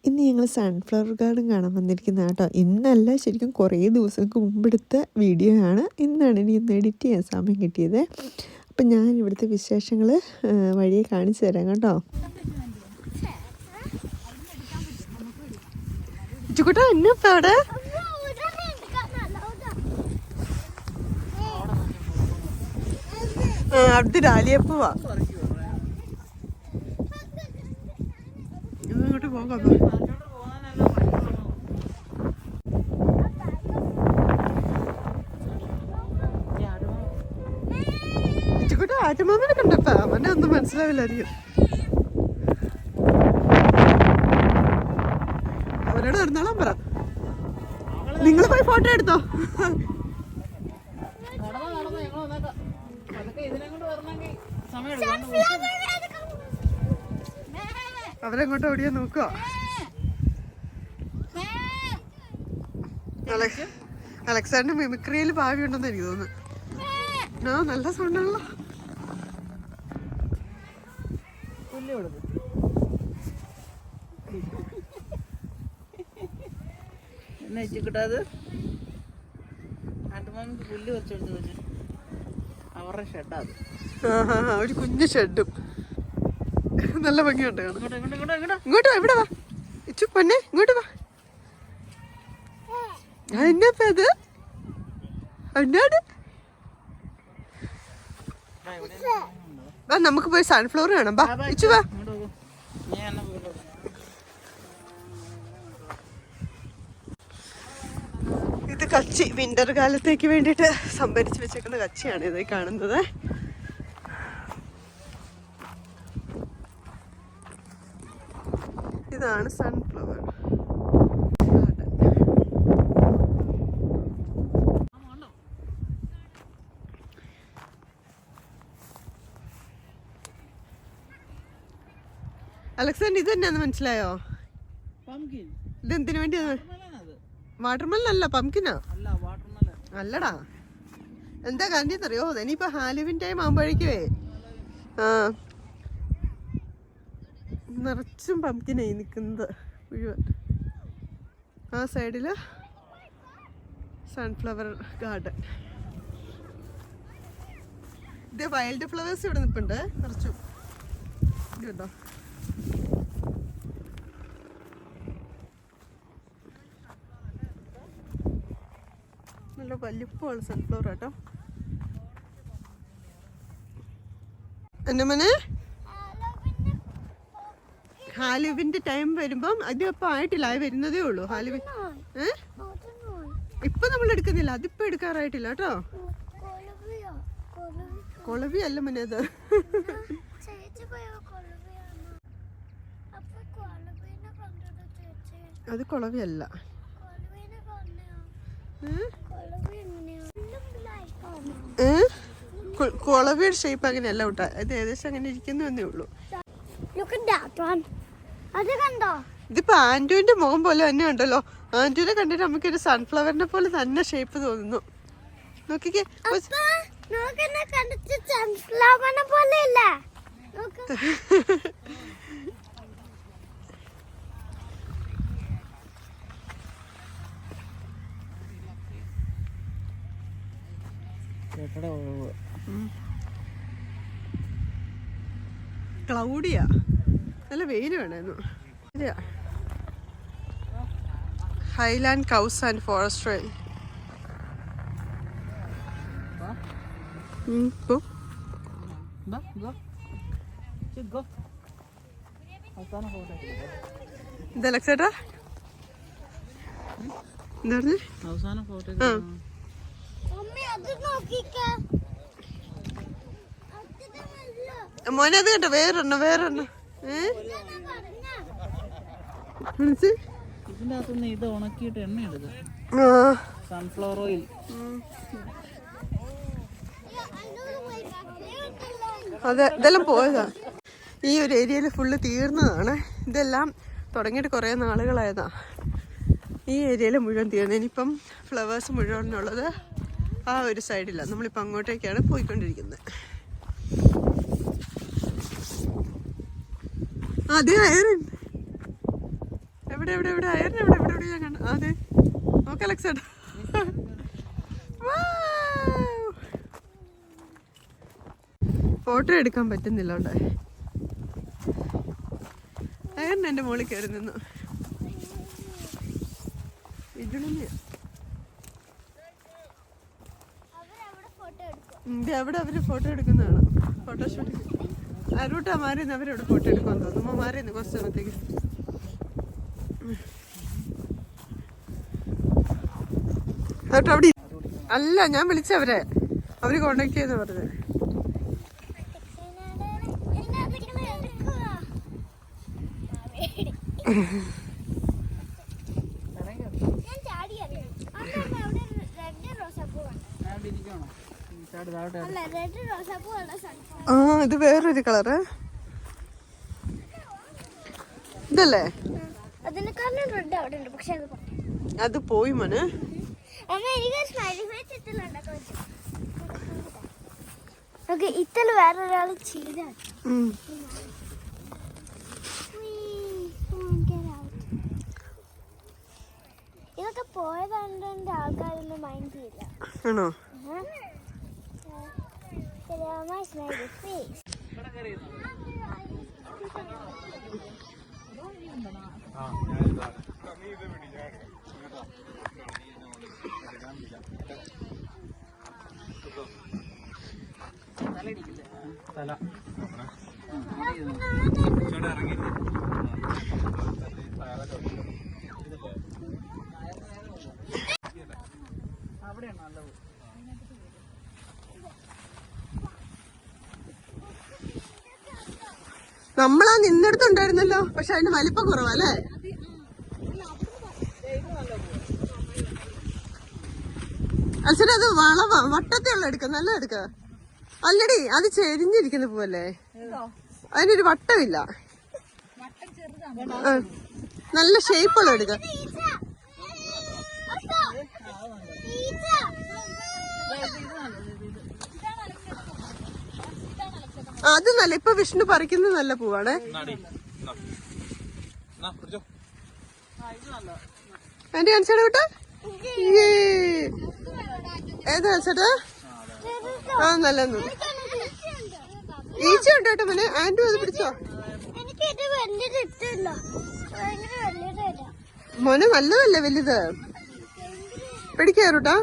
ഇന്ന് ഞങ്ങൾ sunflower garden കാണാൻ വന്നിരിക്കുന്നത് കേട്ടോ. ഇന്നല്ല, ശരിക്കും കുറേ ദിവസങ്ങൾക്ക് മുമ്പെടുത്ത വീഡിയോ ആണ്. ഇന്നാണ് ഇനി ഇന്ന് എഡിറ്റ് ചെയ്യാൻ സമയം കിട്ടിയത്. അപ്പം ഞാൻ ഇവിടുത്തെ വിശേഷങ്ങൾ വഴിയെ കാണിച്ചു തരാം കേട്ടോ. ചുക്കുട്ടാ എന്നപ്പ അവിടെ അടുത്ത് രാലിയപ്പൂവാ. ഇങ്ങോട്ട് പോകാം. ഇച്ചിക്കൂടെ ആറ്റമാമനെ കണ്ടപ്പ അവനെ ഒന്നും മനസ്സിലാവില്ലായിരിക്കും. അവരോട് നടന്നോളാൻ പറ. നിങ്ങൾ പോയി ഫോട്ടോ എടുത്തോ. അവരെങ്ങോട്ട് ഓടിയാ നോക്കുക. അലക്സാണ്ടർ മിമിക്രിയിൽ ഭാവി ഉണ്ടെന്ന് എനിക്ക് തോന്നുന്നു. നല്ല സൗണ്ടാണല്ലോ. കിട്ടാത് പുല്ല് വെച്ചെടുത്ത് വെച്ച് അവരുടെ ഷെഡാ അത്. ഒരു കുഞ്ഞു ഷെഡും നല്ല ഭംഗിയുണ്ട്. ഇങ്ങോട്ട് വാ, ഇവിടെ വാ. ഇച്ചു പൊന്നെ ഇങ്ങോട്ട് വാ. എന്നപ്പ ഇത് എന്നാട്? നമുക്ക് പോയി സൺഫ്ലവർ കാണാം. ബാ ഇച്ചു വാ. ഇത് കച്ചി, വിന്റർ കാലത്തേക്ക് വേണ്ടിയിട്ട് സംഭരിച്ച് വെച്ചേക്കുന്ന കച്ചിയാണ് ഇത് കാണുന്നത്. ഇതാണ് സൺഫ്ലവർ ഗാർഡൻ. അലക്സാണ്ടർ ഇത് തന്നെയാന്ന് മനസ്സിലായോ? ഇതെന്തിനു വേണ്ടിയാണ്? വാട്ടർമെലൻ അല്ല, പംകിനാ. അല്ലടാ, എന്താ കണ്ടിന്നറിയോ? ഇനിയിപ്പോ ഹാലോവിൻ ടൈം ആകുമ്പോഴേക്കുവേ നിറച്ചും പംകിനായി നിൽക്കുന്നത് മുഴുവൻ. ആ സൈഡില് സൺഫ്ലവർ ഗാർഡൻ. ഇത് വൈൽഡ് ഫ്ലവേഴ്സ് ഇവിടെ നിൽപ്പുണ്ട് നിറച്ചും. കേട്ടോ, നല്ല വലിപ്പമുള്ള സൺഫ്ലവർ കേട്ടോ. എന്നെ മോനെ, ഹാലോവിന്റെ ടൈം വരുമ്പം അതിപ്പോ ആയിട്ടില്ല, വരുന്നതേ ഉള്ളൂ ഹാലോവിൻ. ഇപ്പൊ നമ്മൾ എടുക്കുന്നില്ല, അതിപ്പോ എടുക്കാറായിട്ടില്ല കേട്ടോ. കൊളവി അല്ല മോനെ, അത് കൊളവി അല്ല. കൊളവിയുടെ ഷേപ്പ് അങ്ങനെയല്ല കേട്ടോ. ഇത് ഏകദേശം അങ്ങനെ ഇരിക്കുന്നു എന്നേ ഉള്ളൂ. ഇതിപ്പോ ആന്റുവിന്റെ മുഖം പോലെ തന്നെ ഉണ്ടല്ലോ. ആന്റുവിനെ കണ്ടിട്ട് നമുക്കൊരു സൺഫ്ലവറിനെ പോലെ തന്നെ ഷേപ്പ് തോന്നുന്നു. നോക്കിക്കേ, ക്ലൗഡിയാ, നല്ല വെയിൽ വേണമായിരുന്നു. Highland cows and forestry. എന്താ ലക്സേട്ടാ എന്താ അവസാന ഫോട്ടോ? മോനെ അത് കേട്ടോ, വേറെണ്ണം. ഇതിന്റെ അകത്തുനിന്ന് ഇത് ഉണക്കിയിട്ട് എണ്ണ എടുക്കുക, സൺഫ്ലവർ ഓയിൽ. അതെ, ഇതെല്ലാം പോയതാ. ഈ ഒരു ഏരിയയിൽ ഫുള്ള് തീർന്നതാണ്. ഇതെല്ലാം തുടങ്ങിയിട്ട് കുറേ നാളുകളായതാ. ഈ ഏരിയയിൽ മുഴുവൻ തീർന്നു. ഇനിയിപ്പം ഫ്ലവേഴ്സ് മുഴുവനുള്ളത് ആ ഒരു സൈഡിലാണ്. നമ്മളിപ്പോൾ അങ്ങോട്ടേക്കാണ് പോയിക്കൊണ്ടിരിക്കുന്നത്. അതെ, എവിടെ എവിടെ എവിടെ അയറിന് എവിടെ എവിടെ എവിടെ ഞാൻ കണ്ടു. അതെ നോക്ക് അലക്സേട്ടാ. ഫോട്ടോ എടുക്കാൻ പറ്റുന്നില്ല അവിടെ. അയറിന് എൻ്റെ മുകളിൽ കയറി നിന്നു. അവിടെ അവര് ഫോട്ടോ എടുക്കുന്നതാണ്. ഫോട്ടോഷൂട്ട് അരൂട്ടാ മാറിയെന്ന് അവരവിടെ ഫോട്ടോ എടുക്കുമെന്ന് തോന്നുന്നു. മാറിയെന്ന് കുറച്ച് സമയത്തേക്ക്. എന്നിട്ട് അവിടെ അല്ല, ഞാൻ വിളിച്ചവരെ, അവര് കോണ്ടാക്ട് ചെയ്യുന്ന പറഞ്ഞത്. ആ ഇത് വേറൊരു കളറ്. ഇതല്ലേ അത് പോയി മോനെ. ഇത്തല വേറൊരാള് ചെയ്ത ഇതൊക്കെ പോയതുകൊണ്ട് എന്റെ ആൾക്കാരൊന്നും മൈൻഡ് ചെയ്യില്ല. ആണോ? നമ്മളാ നിന്നെടുത്തുണ്ടായിരുന്നല്ലോ, പക്ഷെ അതിന്റെ വലിപ്പം കുറവല്ലേ? അച്ഛനെ അത് വളവാ, വട്ടത്തിലുള്ള എടുക്ക, നല്ല എടുക്ക. അല്ലടി അത് ചെരിഞ്ഞിരിക്കുന്ന പൂവല്ലേ, അതിനൊരു വട്ടമില്ല. നല്ല ഷേപ്പുള്ള എടുക്ക. അത് നല്ല, ഇപ്പൊ വിഷ്ണു പറിക്കുന്നത് നല്ല പൂവാണ്. എന്റെ കാണിച്ചാടാ കേട്ടോ. ഏതാ കാണിച്ചാട്ടാ? ആ നല്ല ഈച്ച ഉണ്ട് കേട്ടോ മോനെ. ആൻഡു അത് പിടിച്ചോ മോനെ, നല്ലതല്ലേ വലുത്. പിടിക്കാറൂട്ടാ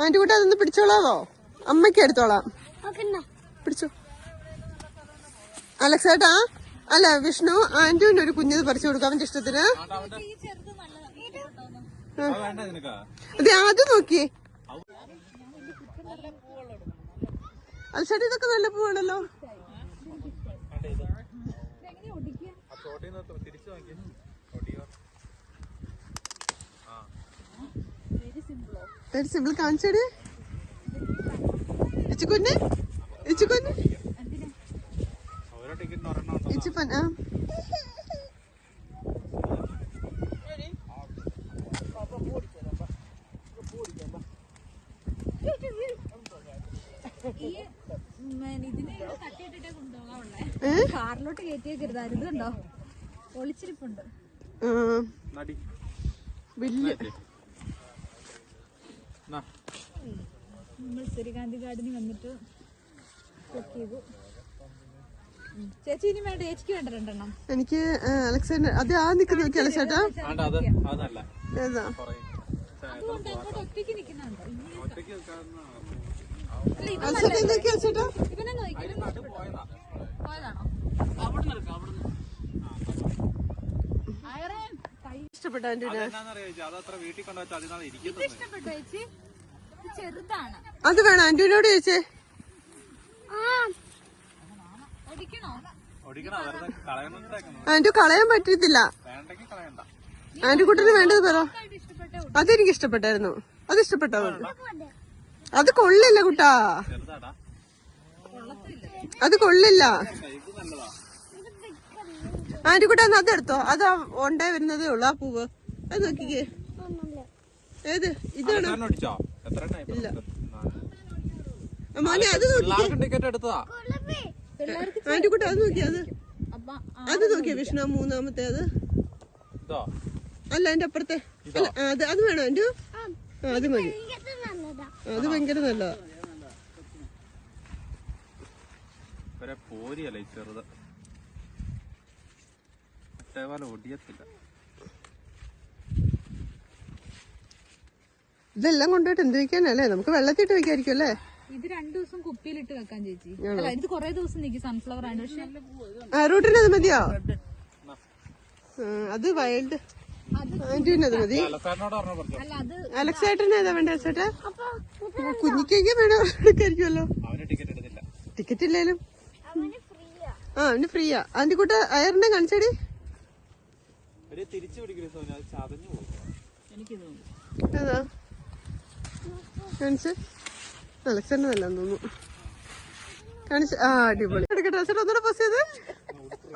ആൻറ്റി കൂട്ടി. അതൊന്ന് പിടിച്ചോളാവോ? അമ്മയ്ക്ക് എടുത്തോളാം. പിടിച്ചോ അലക്സേട്ടാ. അല്ല വിഷ്ണു, ആന്റുവിന് ഒരു കുഞ്ഞത് പറിച്ചു കൊടുക്കും അവന്റെ ഇഷ്ടത്തിന്. അതെ അത് നോക്കിയേ അലക്സേട്ടാ, ഇതൊക്കെ നല്ല പൂവാണല്ലോ. Very simple. കാണിച്ചേടി ഇച്ചുക്കുഞ്ഞ്, ഇച്ചുക്കുഞ്ഞ് ഇച്ചുപ്പൻ. ആ കാറിലോട്ട് കയറ്റിയേക്കരുത്. ഇതുണ്ടോ ഒളിച്ചിരിപ്പുണ്ട് വലിയ. നമ്മൾ സൂര്യകാന്തി ഗാർഡനിൽ വന്നിട്ട് ക്ലിക്ക് ചെയ്തു. ചേച്ചി ഇനി വേണ്ട, ചേച്ചിക്ക് വേണ്ട രണ്ടെണ്ണം. എനിക്ക് അലക്സാണ്ടർ അത് ആ നിൽക്കുന്ന നോക്കി അലക്സാട്ടാ. ഏതാ ഒറ്റയ്ക്ക് നിൽക്കുന്നുണ്ടോ? ഇവനെ പോയതാണോ? ഇഷ്ടപ്പെട്ട ചെറുതാണ്. അത് വേണം ആന്റിനോട് ചോദിച്ചേ. ആന്റി കളയാൻ പറ്റത്തില്ല. ആന്റി കുട്ടിന് വേണ്ടത് പറ. അതെനിക്ക് ഇഷ്ടപ്പെട്ടായിരുന്നു. അത് ഇഷ്ടപ്പെട്ടോ? അത് കൊള്ളില്ല കുട്ടാ, അത് കൊള്ളില്ല. ആന്റി കുട്ടാ അതെടുത്തോ. അത് ഉണ്ടാ വരുന്നതേ ഉള്ളു ആ പൂവ്. അത് നോക്കിക്കേ. ഏത് ഇതാണ്? ഇല്ല മോനെ അത് നോക്കിക്കേ. ആന്റി കുട്ടാ അത് നോക്കിയാ. അത് അത് നോക്കിയോ വിഷ്ണു, മൂന്നാമത്തെ അത് അല്ല അതിന്റെ അപ്പുറത്തെ അല്ല അത് വേണോ എൻ്റെ? അത് മതി, അത് ഭയങ്കര നല്ലതാ. ചെറുത് ഒടിയത്തില്ല. ഇതെല്ലാം കൊണ്ടുപോയിട്ട് എന്ത് വെക്കാനല്ലേ? നമുക്ക് വെള്ളത്തിട്ട് വെക്കായിരിക്കും അല്ലേ? ഇത് 2 ദിവസം കുപ്പിയിലിട്ട് വെക്കാൻ ചേച്ചി. അല്ല ഇത് കൊറേ ദിവസം നിൽക്കും സൺഫ്ലവർ ആണ്. പക്ഷെ റൂട്ടിന് അത് മതിയോ? അത് വൈൽഡ് അത് മതി. അല്ല അത് അലക്സേട്ടന് ഏതാ വേണ്ട? ചേട്ടാ കുഞ്ഞിക്കൊക്കെ വേണം എടുക്കായിരിക്കുമല്ലോ. ടിക്കറ്റ് ഇല്ലേലും അവന് ഫ്രീയാ. അതിന്റെ കൂട്ട അയറിനെ കാണിച്ചടി. ഏതാ കാണിച്ച്? അലക്സേട്ടന് നല്ലാന്ന് തോന്നുന്നു. കാണിച്ച്. അടിപൊളി. എടുക്കട്ടെ ചേട്ടാ, ഒന്നുകൂടെ പോസ് ചെയ്ത്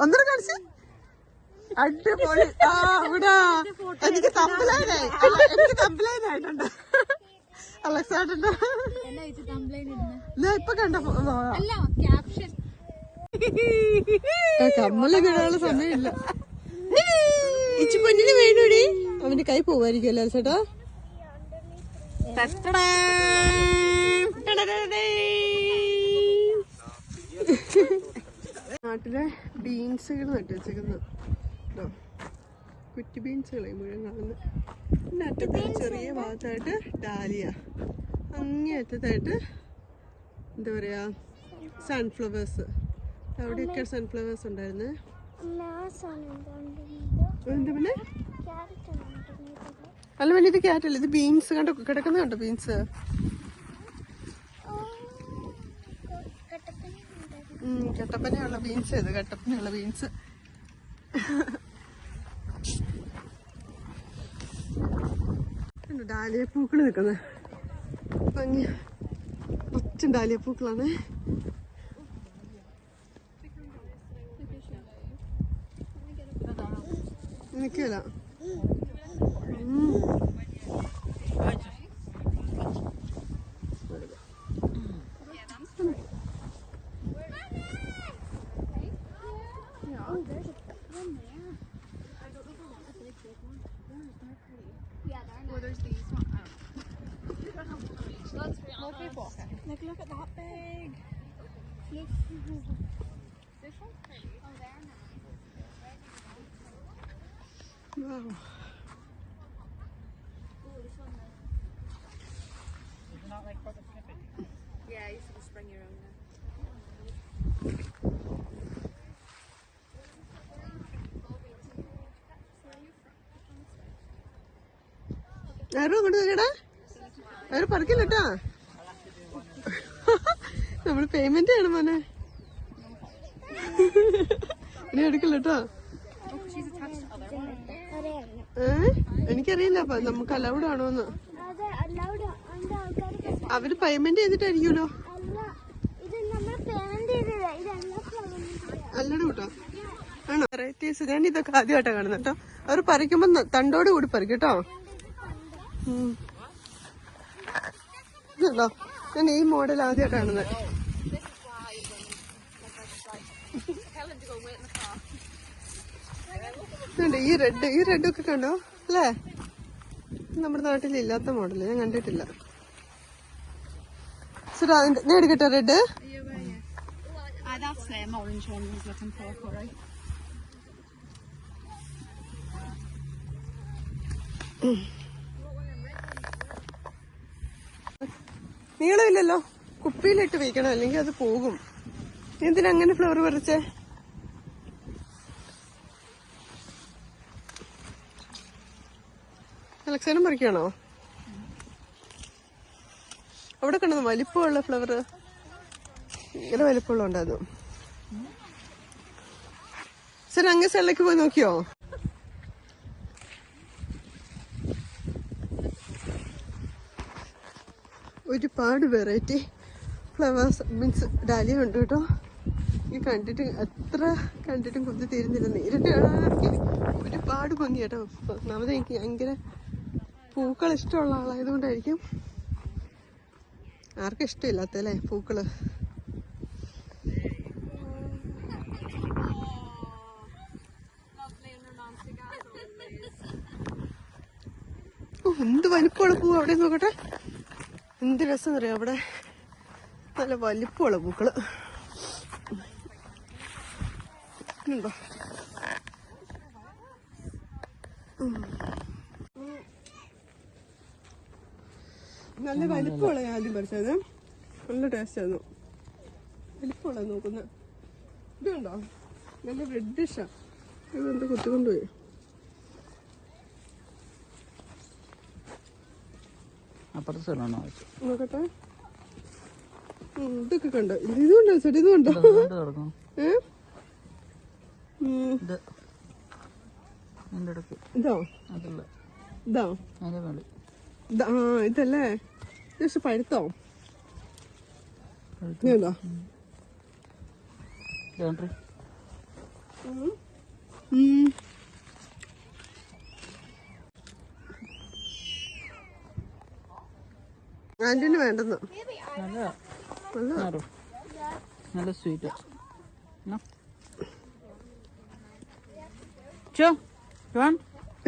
ഒന്നുകൂടെ കാണിച്ച്. അടിപൊളി. ഇവിടെ എനിക്ക് തമ്പലൈനായി, എനിക്ക് തമ്പലൈനായിട്ടുണ്ട് അലക്സാണ്ടറിന്റെ. ഇപ്പൊ കണ്ട കമ്മലൊക്കെ ഇടാനുള്ള സമയമില്ല. ഇച്ചി പൊന്നിന് വേണോടി. അവന്റെ കൈ പോവായിരിക്കും അല്ലേ ചേട്ടാ? നാട്ടിലെ ബീൻസുകൾ നട്ടു വെച്ചേക്കുന്നു. കുറ്റി ബീൻസുകളെ മുഴുവൻ കാണുന്നത്. പിന്നെ അറ്റത്ത് ചെറിയ ഭാഗത്തായിട്ട് ഡാലിയ, അങ്ങേ അറ്റത്തായിട്ട് എന്താ പറയാ സൺഫ്ലവേഴ്സ്. അവിടെയൊക്കെ സൺഫ്ലവേഴ്സ് ഉണ്ടായിരുന്നു. എന്താ പിന്നെ അല്ല പിന്നെ ഇത് ക്യാരറ്റല്ല, ഇത് ബീൻസ് കണ്ടോ കിടക്കുന്ന കണ്ടോ? ബീൻസ് കട്ടപ്പനയുള്ള ബീൻസ്. ഇത് കട്ടപ്പനയുള്ള ബീൻസ്. ഡാലിയപ്പൂക്കൾ നിൽക്കുന്നത് ഭംഗി. ഒച്ച ഡാലിയപ്പൂക്കളാണ്. നിൽക്കില്ല. Look at that big. This one's pretty. Oh, they're nice. Wow. It's not like for the snippet. Yeah, you should just bring your own now. ആരും അങ്ങോട്ട് നോക്കടാ, അവര് പറിക്കില്ലട്ടാ. നമ്മള് പേയ്മെന്റ് ചെയ്യണം മോനെ. ഇനി എടുക്കില്ലട്ടോ. എനിക്കറിയില്ല നമുക്ക് അലൗഡ് ആണോന്ന്. അവര് പേയ്മെന്റ് ചെയ്തിട്ടായിരിക്കുമല്ലോ. അല്ലട കൂട്ടോ ആണോ? വെറൈറ്റീസ് ഞാൻ ഇതൊക്കെ ആദ്യമായിട്ടാ കാണുന്നത് കേട്ടോ. അവർ പറിക്കുമ്പോ തണ്ടോട് കൂടി പറിക്കും കേട്ടോ. ഇതല്ലോ ഞാൻ ഈ മോഡൽ ആദ്യമായിട്ടാണ് കാണുന്നത്. ഈ റെഡ് ഒക്കെ കണ്ടോ അല്ലേ? നമ്മുടെ നാട്ടിൽ ഇല്ലാത്ത മോഡല് ഞാൻ കണ്ടിട്ടില്ല. സുരാ ഞാൻ എടുക്കട്ടെ red. That's orange one was looking for, Corey. നീളമില്ലല്ലോ, കുപ്പിയിലിട്ട് വയ്ക്കണം അല്ലെങ്കിൽ അത് പോകും. എന്തിനങ്ങനെ ഫ്ലവർ പറിച്ചേ? അലക്സാനും പറിക്കണോ? അവിടെ കണ്ടോ വലിപ്പമുള്ള ഫ്ലവർ? ഇങ്ങനെ വലിപ്പമുള്ള ഉണ്ടായിരുന്നു. സാർ അങ്ങേ സൈഡിലേക്ക് പോയി നോക്കിയോ? ഒരുപാട് വെറൈറ്റി ഫ്ലവേഴ്സ് മീൻസ് ഡാലിയ ഉണ്ട് കേട്ടോ. ഈ കണ്ടിട്ട് എത്ര കണ്ടിട്ടും കൊതി തീരുന്നില്ല. നേരിട്ട് കാണാനാണെങ്കിൽ ഒരുപാട് ഭംഗി കേട്ടോ. ഒന്നാമത് എനിക്ക് ഭയങ്കര പൂക്കൾ ഇഷ്ടമുള്ള ആളായതുകൊണ്ടായിരിക്കും. ആർക്കും ഇഷ്ടമില്ലാത്തല്ലേ പൂക്കള്? എന്ത് വലിപ്പമുള്ള പൂവ് അവിടെ നോക്കട്ടെ. എന്ത് രസം അറിയാം അവിടെ, നല്ല വലിപ്പമുള്ള പൂക്കള് ഉണ്ടോ. നല്ല വലിപ്പമുള്ള ഞാൻ ആദ്യം പറിച്ചത്, നല്ല ടേസ്റ്റ് ആയിരുന്നു. വലിപ്പമുള്ള നോക്കുന്നത് ഇതുണ്ടോ, നല്ല റെഡിഷാ. ഇതെന്ത് കുത്തിക്കൊണ്ടുപോയി നോക്കട്ടെ. ഇതൊക്കെ കണ്ടോ, ഇതുകൊണ്ടോ ചേട്ടാ, ഇതുകൊണ്ടോ? ഇതോ ഇതോ ഇതല്ലേ ജസ്റ്റ് പഴുത്തോ? ഇതോ ആന്റിന് വേണ്ടെന്ന്. നല്ല സ്വീറ്റ്.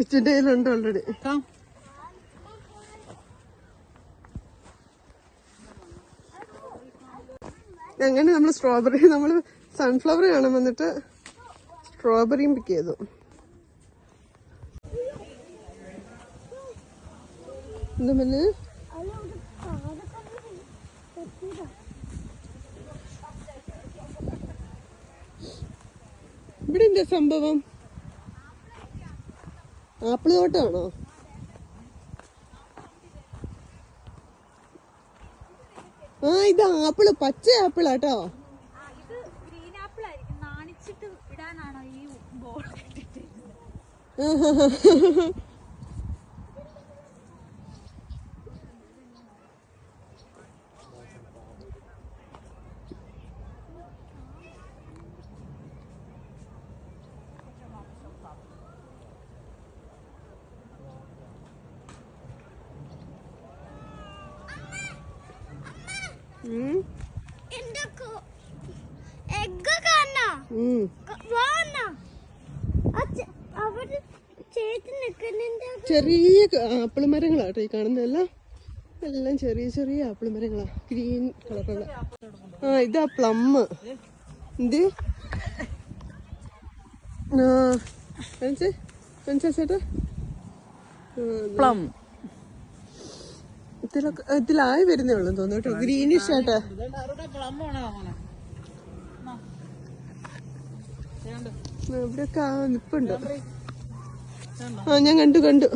ഇച്ചിന്റെ കയ്യിലുണ്ട് ഓൾറെഡി. അങ്ങനെ നമ്മള് സ്ട്രോബെറി, നമ്മള് സൺഫ്ലവർ കാണാൻ വന്നിട്ട് സ്ട്രോബെറിയും പിക്ക് ചെയ്തു. എന്താ പിന്നെ ഇവിടെ എന്താ സംഭവം? ആപ്പിൾ തോട്ടമാണോ? ആ ഇത് ആപ്പിള്, പച്ച ആപ്പിളാട്ടോ. ചെറിയ ആപ്പിൾ മരങ്ങളാട്ടോ ഈ കാണുന്നതല്ല, എല്ലാം ചെറിയ ചെറിയ ആപ്പിൾ മരങ്ങളാ, ഗ്രീൻ കളറുള്ള. ആ ഇതാ പ്ലം. എന്ത് ചേട്ടാ പ്ലം ഇതിലായി വരുന്നേ ഉള്ളു തോന്നുന്നു കേട്ടോ, ഗ്രീനിഷ് ആട്ടെ. ഇവിടെയൊക്കെ നിപ്പുണ്ട്. ആ ഞാൻ കണ്ടു കണ്ടു.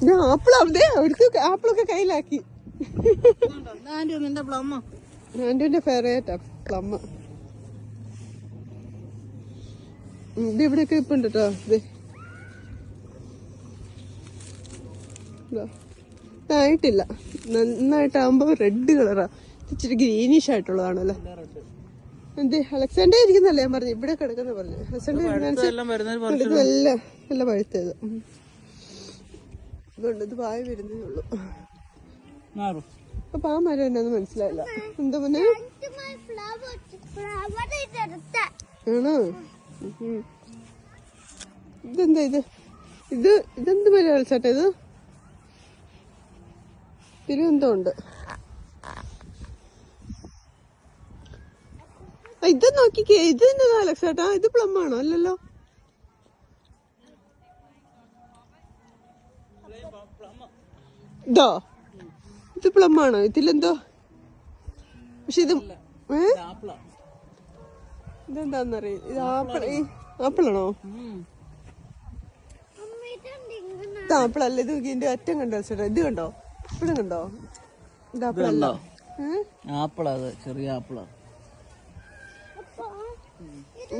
ഞാൻ ആപ്പിൾ അവിടെ അവിടുത്തെ ആപ്പിളൊക്കെ കയ്യിലാക്കി. ആന്റിന്റെ ഫേവറേറ്റാ പ്ലം. ഇത് ഇവിടെയൊക്കെ ഇപ്പുണ്ട് കേട്ടോ. ആയിട്ടില്ല, നന്നായിട്ടാകുമ്പോ റെഡ് കളറാ, ഇച്ചിരി ഗ്രീനിഷ് ആയിട്ടുള്ളതാണല്ലോ. എന്ത് അലക്സാണ്ടർ ഇരിക്കുന്നല്ലേ ഞാൻ പറഞ്ഞു, ഇവിടെ കിടക്കുന്ന പറഞ്ഞു. അലക്സാണ്ടർ നല്ല പഴുത്തത് ഇതുണ്ട്. ഇത് വായി വരുന്നേ ഉള്ളു. അപ്പൊ ആ മരം എന്നാന്ന് മനസ്സിലായില്ല. എന്താ പിന്നെ ആണോ? ഇതെന്താ ഇതെന്ത് മരം അലച്ചാട്ടെ? ഇത് തിരുവന്തം ഉണ്ട്. ഇത് നോക്കിക്കേ, ഇത് എന്നതാ അലക്സാട്ടാ? ഇത് പ്ലം ആണോ? അല്ലല്ലോ. ഇതോ ഇത് പ്ലം ആണോ? ഇതിലെന്തോ പക്ഷെ ഇത് ഇതെന്താന്നറിയ, ഇത് ആപ്പിളാണോ? ഇത് ആപ്പിളല്ല. ഇത് ഇതിന്റെ അറ്റം കണ്ടോ ചേട്ടാ? ഇത് കണ്ടോ? ഇപ്പഴും കണ്ടോ? ഇത് ആപ്പിളല്ല. ആപ്പിളാ, ചെറിയ ആപ്പിളാ.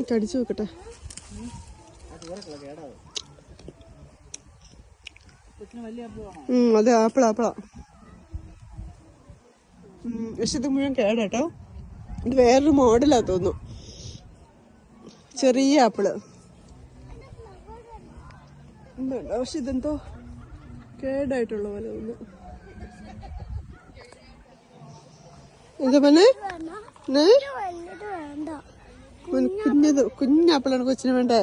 കടിച്ചു നോക്കട്ടെ. അതെ ആപ്പിളാ. പക്ഷെ ഇത് മുഴുവൻ കേടാട്ടോ. ഇത് വേറൊരു മോഡലാ തോന്നുന്നു, ചെറിയ ആപ്പിള്. പക്ഷെ ഇതെന്തോ കേടായിട്ടുള്ള പോലെ തോന്നുന്നു. എന്താ പറഞ്ഞേ? കുഞ്ഞാപ്പിളാണ് കൊച്ചിന് വേണ്ടേ?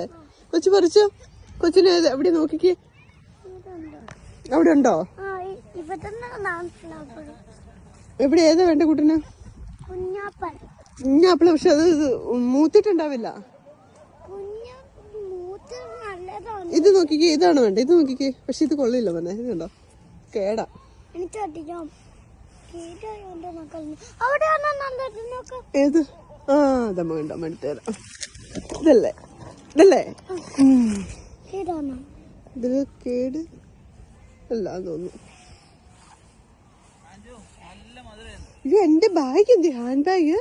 കൊച്ചു പറിച്ചോ. കൊച്ചിന് എവിടെ നോക്കിക്കേ. അവിടെ ഉണ്ടോ? ഇവിടെ സൺഫ്ലവർ. എവിടെ ഏതാ വേണ്ട കുട്ടന്? കുഞ്ഞാപ്പൽ. കുഞ്ഞാപ്പിള് പക്ഷെ അത് മൂത്തിട്ടുണ്ടാവില്ല. ഇത് നോക്കിക്കേ, ഇതാണ് വേണ്ട. ഇത് നോക്കിക്കേ, പക്ഷെ ഇത് കൊള്ളില്ല മോനെ. ഇത് കണ്ടോ, കേടാ. ഏത്? ആ അതമ്മ കണ്ടോ, എടുത്തു തരാം. ഇതല്ലേ ഇതല്ലേ ഇത് കേട് അല്ല തോന്നുന്നു. അയ്യോ എന്റെ ബാഗ് എന്ത്, ഹാൻഡ് ബാഗ്.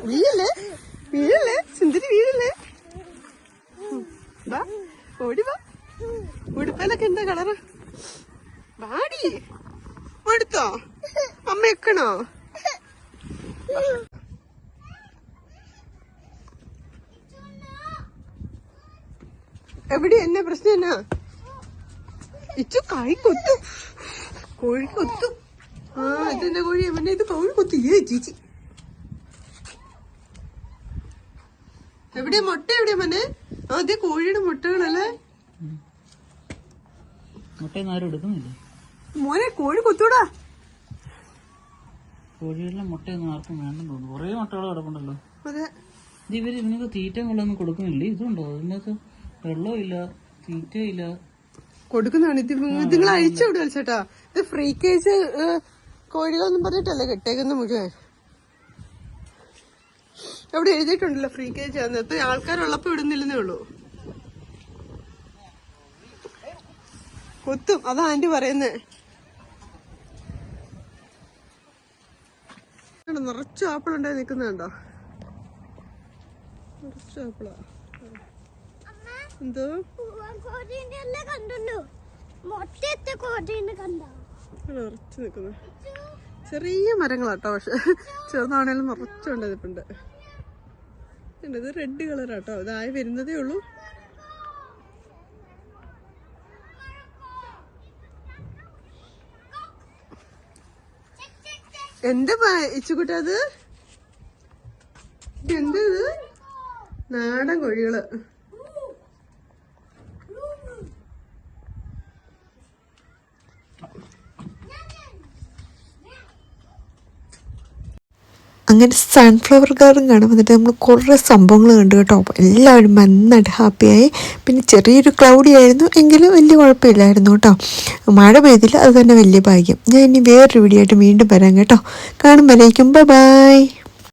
വീഴല്ലേ വീഴല്ലേ സുന്ദരി, വീഴല്ലേ. വാ ഓടി വാ. ഉടുപ്പലൊക്കെ എന്താ കളറ്? വാടി. എടുത്തോ? അമ്മ വെക്കണോ? എവിടെ എന്നെ പ്രശ്നം എന്നാ? ഇച്ചു കൈ കൊത്തു, കോഴി കൊത്തു. ആ ഇതെന്റെ കോഴി, അവന്റെ ഇത് കോഴി കൊത്തു. ചേച്ചി എവിടെയാ മുട്ട? എവിടെയാ മോനെ? ആ അതെ കോഴിയുടെ മുട്ടകളല്ലേ. മുട്ടയൊന്നും ആരും എടുക്കുന്നില്ല മോനെ. കോഴി കൊത്തൂടാ. കോഴികളിലെ മുട്ടയൊന്നും ആർക്കും വേണ്ടെന്ന് തോന്നുന്നു. കുറേ മുട്ടകൾ കിടപ്പുണ്ടല്ലോ. അതെ. ഇവര് ഇതിനൊക്കെ തീറ്റ വെള്ളമൊന്നും കൊടുക്കുന്നില്ലേ? ഇതുണ്ടോ ഇതിനകത്ത്? വെള്ളമില്ല, തീറ്റയില്ല. കൊടുക്കുന്നതാണ്. ഇത് നിങ്ങൾ അഴിച്ചു വിടുക ചേട്ടാ. ഇത് ഫ്രീ കേസ് കോഴികളൊന്നും പറഞ്ഞിട്ടല്ലേ കെട്ടേക്കുന്ന മുഴുവൻ. അവിടെ എഴുതിയിട്ടുണ്ടല്ലോ ഫ്രീ കേജ് അന്നത്തെ. ആൾക്കാരുള്ളപ്പോ ഇടുന്നില്ലെന്നേ ഉള്ളൂ. കൊത്തും, അതാ ആന്റി പറയുന്നേ. നിറച്ചു ആപ്പിളുണ്ടായി നിക്കുന്നുണ്ടോ? നിറച്ചു ആപ്പിളാ. എന്തോ നിറച്ചു നിക്കുന്നു. ചെറിയ മരങ്ങളാട്ടോ, പക്ഷെ ചെറുതാണേലും നിറച്ചുണ്ട്. ഇതിപ്പുണ്ട്. ഇത് റെഡ് കളറാട്ടോ. ഇതായി വരുന്നതേ ഉള്ളൂ. എന്താ ഇച്ചുകുട്ടാ അത്? എന്താ ഇത്? നാടൻ കോഴികള്. അങ്ങനെ സൺഫ്ലവർ ഗാർഡൻ കാണാൻ വന്നിട്ട് നമ്മൾ കുറേ സംഭവങ്ങൾ കണ്ടു കേട്ടോ. എല്ലാവരും നന്നായിട്ട് ഹാപ്പിയായി. പിന്നെ ചെറിയൊരു ക്ലൗഡി ആയിരുന്നു, എങ്കിലും വലിയ കുഴപ്പമില്ലായിരുന്നു കേട്ടോ. മഴ പെയ്തില്ല, അത് തന്നെ വലിയ ഭാഗ്യം. ഞാൻ ഇനി വേറൊരു വീഡിയോ ആയിട്ട് വീണ്ടും വരാം കേട്ടോ. കാണുമ്പോഴേക്കും ബൈ.